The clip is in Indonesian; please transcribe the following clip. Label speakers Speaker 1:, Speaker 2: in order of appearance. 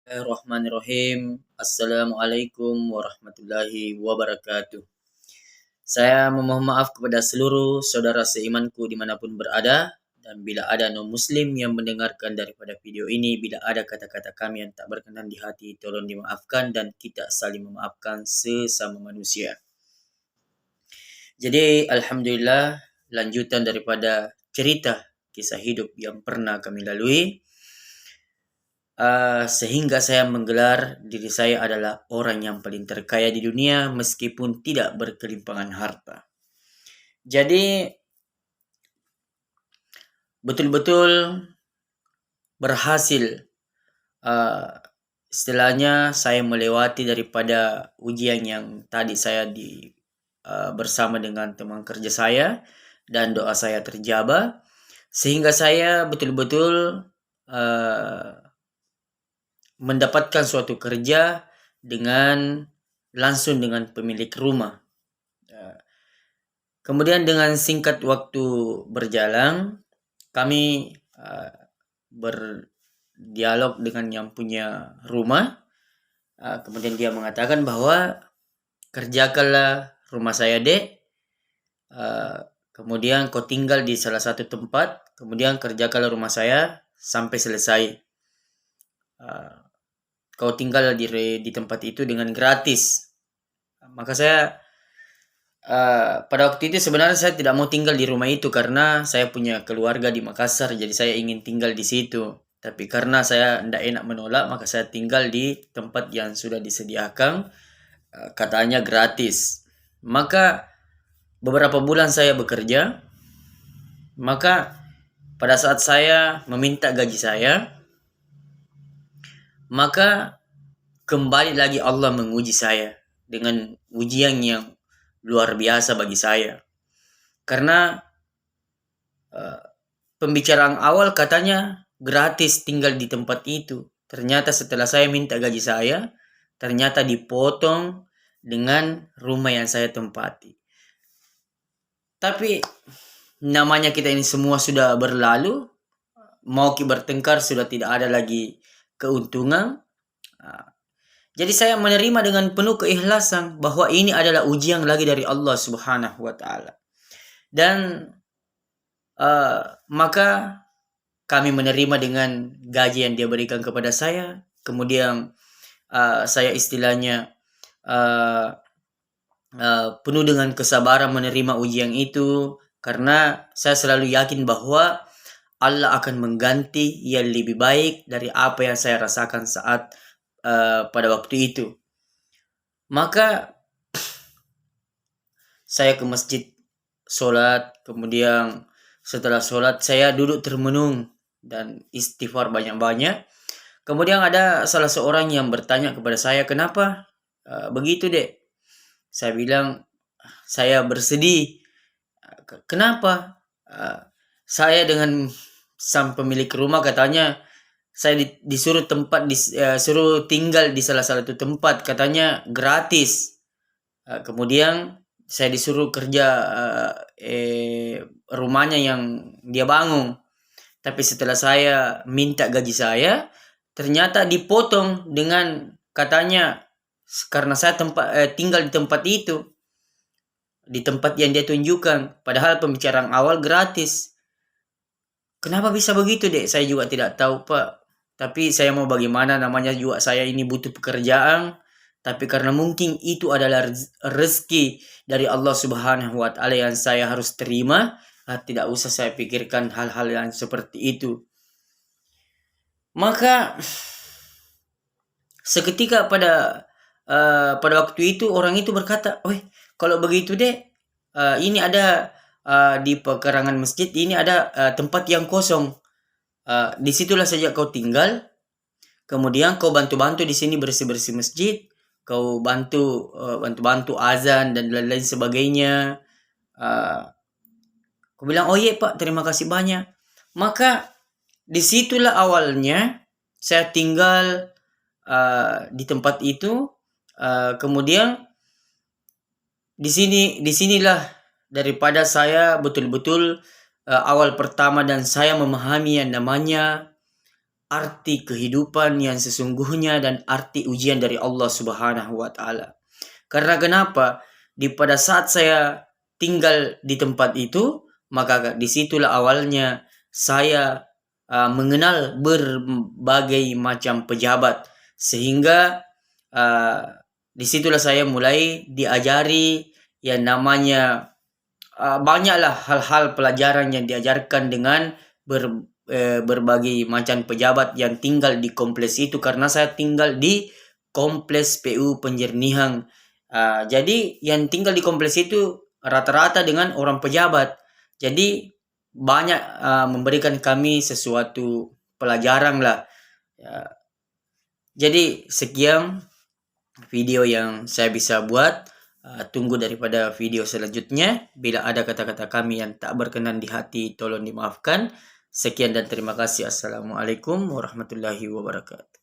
Speaker 1: Bismillahirrahmanirrahim. Assalamualaikum warahmatullahi wabarakatuh. Saya memohon maaf kepada seluruh saudara seimanku dimanapun berada. Dan bila ada non-muslim yang mendengarkan daripada video ini, bila ada kata-kata kami yang tak berkenan di hati, tolong dimaafkan dan kita saling memaafkan sesama manusia. Jadi Alhamdulillah, lanjutan daripada cerita kisah hidup yang pernah kami lalui. Sehingga saya menggelar diri saya adalah orang yang paling terkaya di dunia meskipun tidak berkelimpangan harta. Jadi betul-betul berhasil istilahnya saya melewati daripada ujian yang tadi saya bersama dengan teman kerja saya dan doa saya terjabah sehingga saya betul-betul mendapatkan suatu kerja langsung dengan pemilik rumah. Kemudian dengan singkat waktu berjalan, kami berdialog dengan yang punya rumah. Kemudian dia mengatakan bahwa kerjakanlah rumah saya, Dek. Kemudian kau tinggal di salah satu tempat, kemudian kerjakanlah rumah saya sampai selesai. Kau tinggal di tempat itu dengan gratis. Maka saya pada waktu itu sebenarnya saya tidak mau tinggal di rumah itu karena saya punya keluarga di Makassar, jadi saya ingin tinggal di situ. Tapi karena saya tidak enak menolak, maka saya tinggal di tempat yang sudah disediakan, katanya gratis. Maka beberapa bulan saya bekerja, maka pada saat saya meminta gaji saya, maka kembali lagi Allah menguji saya dengan ujian yang luar biasa bagi saya. Karena pembicaraan awal katanya gratis tinggal di tempat itu. Ternyata setelah saya minta gaji saya, ternyata dipotong dengan rumah yang saya tempati. Tapi namanya kita ini semua sudah berlalu, mau bertengkar sudah tidak ada lagi keuntungan. Jadi saya menerima dengan penuh keikhlasan bahwa ini adalah ujian lagi dari Allah Subhanahu wa taala. Dan maka kami menerima dengan gaji yang dia berikan kepada saya. Kemudian saya istilahnya penuh dengan kesabaran menerima ujian itu karena saya selalu yakin bahwa Allah akan mengganti yang lebih baik dari apa yang saya rasakan saat pada waktu itu. Maka saya ke masjid sholat, kemudian setelah sholat saya duduk termenung dan istighfar banyak-banyak. Kemudian ada salah seorang yang bertanya kepada saya, kenapa begitu, Dek? Saya bilang, saya bersedih. Kenapa? Saya dengan sang pemilik rumah katanya saya disuruh suruh tinggal di salah satu tempat, katanya gratis. Kemudian saya disuruh kerja rumahnya yang dia bangun. Tapi setelah saya minta gaji saya, ternyata dipotong dengan katanya karena saya tinggal di tempat itu, di tempat yang dia tunjukkan, padahal pembicaraan awal gratis. Kenapa bisa begitu, Dek? Saya juga tidak tahu, Pak. Tapi saya mau bagaimana, namanya juga saya ini butuh pekerjaan. Tapi karena mungkin itu adalah rezeki dari Allah Subhanahu wa taala yang saya harus terima, tidak usah saya pikirkan hal-hal yang seperti itu. Maka seketika pada waktu itu orang itu berkata, "Weh, kalau begitu, Dek, ini ada di pekarangan masjid ini ada tempat yang kosong. Disitulah saja kau tinggal. Kemudian kau bantu-bantu di sini bersih-bersih masjid. Kau bantu azan dan lain-lain sebagainya." Aku bilang, "Oh iya, Pak, terima kasih banyak." Maka disitulah awalnya saya tinggal di tempat itu. Kemudian disinilah daripada saya betul-betul awal pertama dan saya memahami yang namanya arti kehidupan yang sesungguhnya dan arti ujian dari Allah Subhanahu wa taala. Karena kenapa? Pada saat saya tinggal di tempat itu, maka disitulah awalnya saya mengenal berbagai macam pejabat, sehingga disitulah saya mulai diajari yang namanya banyaklah hal-hal pelajaran yang diajarkan dengan berbagai macam pejabat yang tinggal di kompleks itu, karena saya tinggal di kompleks PU Penjernihan. Jadi yang tinggal di kompleks itu rata-rata dengan orang pejabat. Jadi banyak memberikan kami sesuatu pelajaran lah. Jadi sekian video yang saya bisa buat. Tunggu daripada video selanjutnya. Bila ada kata-kata kami yang tak berkenan di hati, tolong dimaafkan. Sekian dan terima kasih. Assalamualaikum warahmatullahi wabarakatuh.